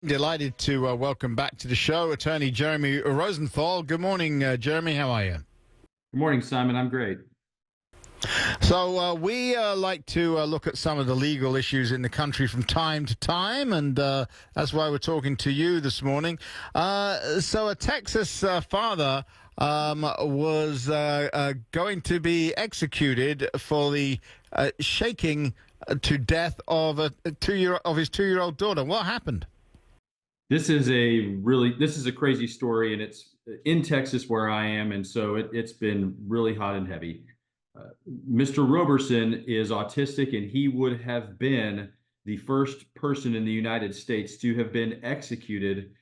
Delighted to welcome back to the show Attorney Jeremy Rosenthal. Good morning, Jeremy. How are you? Good morning, Simon. I'm great. So we like to look at some of the legal issues in the country from time to time, and that's why we're talking to you this morning. So a Texas father was going to be executed for the shaking to death of his two-year-old daughter. What happened? This is a crazy story, and it's in Texas where I am, and so it's been really hot and heavy. Mr. Roberson is autistic, and he would have been the first person in the United States to have been executed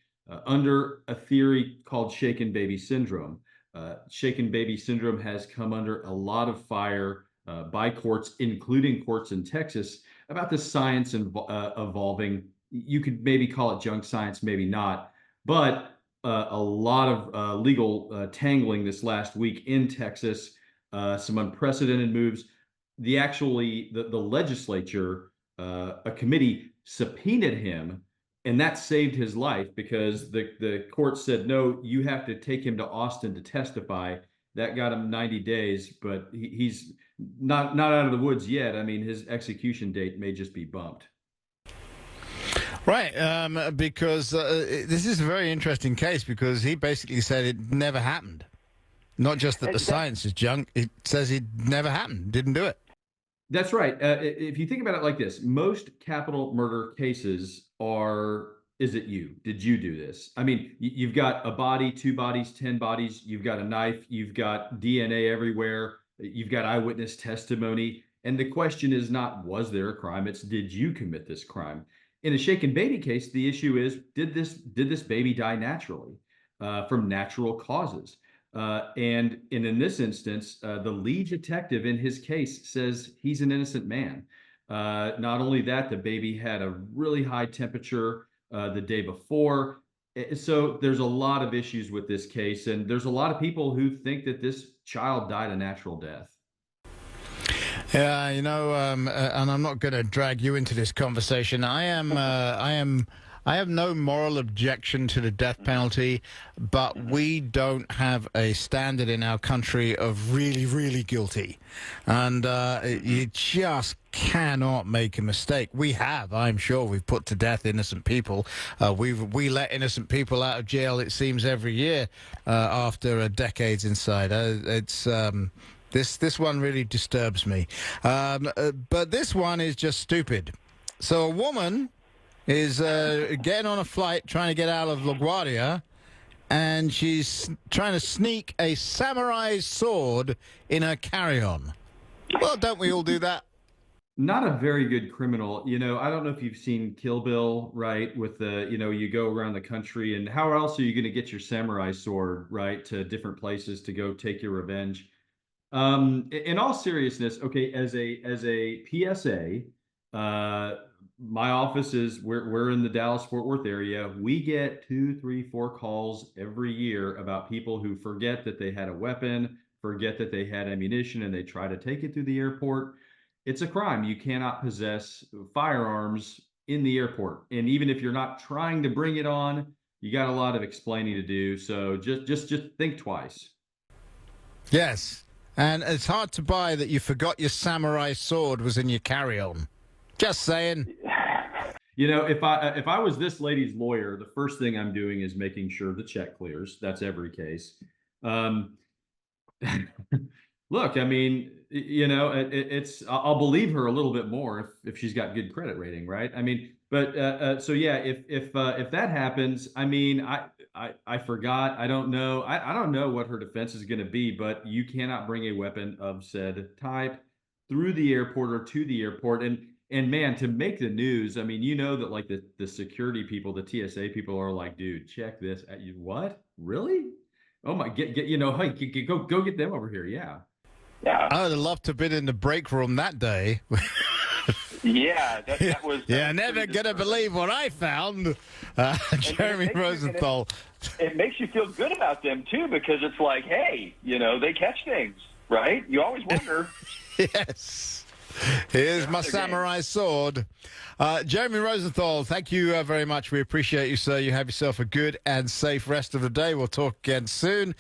under a theory called shaken baby syndrome. Shaken baby syndrome has come under a lot of fire by courts, including courts in Texas, about the science evolving. You could maybe call it junk science, maybe not, but a lot of legal tangling this last week in Texas, some unprecedented moves. The legislature, a committee subpoenaed him, and that saved his life because the court said, no, you have to take him to Austin to testify. That got him 90 days, but he's not out of the woods yet. I mean, his execution date may just be bumped. Right, because this is a very interesting case because he basically said it never happened. Not just that the science is junk, it says it never happened, didn't do it. That's right. If you think about it like this, most capital murder cases are, is it you? Did you do this? I mean, you've got a body, 2 bodies, 10 bodies, you've got a knife, you've got DNA everywhere, you've got eyewitness testimony. And the question is not, was there a crime? It's, did you commit this crime? In a shaken baby case, the issue is, did this baby die naturally from natural causes? And in this instance, the lead detective in his case says he's an innocent man. Not only that, the baby had a really high temperature the day before. So there's a lot of issues with this case, and there's a lot of people who think that this child died a natural death. Yeah, and I'm not going to drag you into this conversation. I have no moral objection to the death penalty, but we don't have a standard in our country of really, really guilty. And you just cannot make a mistake. I'm sure we've put to death innocent people. We let innocent people out of jail, it seems, every year after decades inside. This one really disturbs me. But this one is just stupid. So a woman is getting on a flight trying to get out of LaGuardia, and she's trying to sneak a samurai sword in her carry-on. Well, don't we all do that? Not a very good criminal. I don't know if you've seen Kill Bill, right? With you go around the country, and how else are you going to get your samurai sword, right, to different places to go take your revenge? In all seriousness, okay, as a PSA, my office is, we're in the Dallas-Fort Worth area. We get 2, 3, 4 calls every year about people who forget that they had a weapon, forget that they had ammunition, and they try to take it through the airport. It's a crime. You cannot possess firearms in the airport. And even if you're not trying to bring it on, you got a lot of explaining to do. So just think twice. Yes. And it's hard to buy that you forgot your samurai sword was in your carry-on. Just saying. If I was this lady's lawyer, the first thing I'm doing is making sure the check clears. That's every case. Look, I mean, I'll believe her a little bit more if she's got good credit rating, right? I mean, but so yeah, if that happens, I mean, I forgot. I don't know. I don't know what her defense is going to be, but you cannot bring a weapon of said type through the airport or to the airport. And man, to make the news, I mean, that like the security people, the TSA people are like, dude, check this. What? Really? Oh my, hey, go get them over here. Yeah. Yeah. I would have loved to have been in the break room that day. Yeah, that was. Yeah, never gonna believe what I found. Jeremy Rosenthal. It makes you feel good about them too, because it's like, hey, they catch things, right? You always wonder. Yes. Here's my samurai sword. Jeremy Rosenthal, thank you very much. We appreciate you, sir. You have yourself a good and safe rest of the day. We'll talk again soon.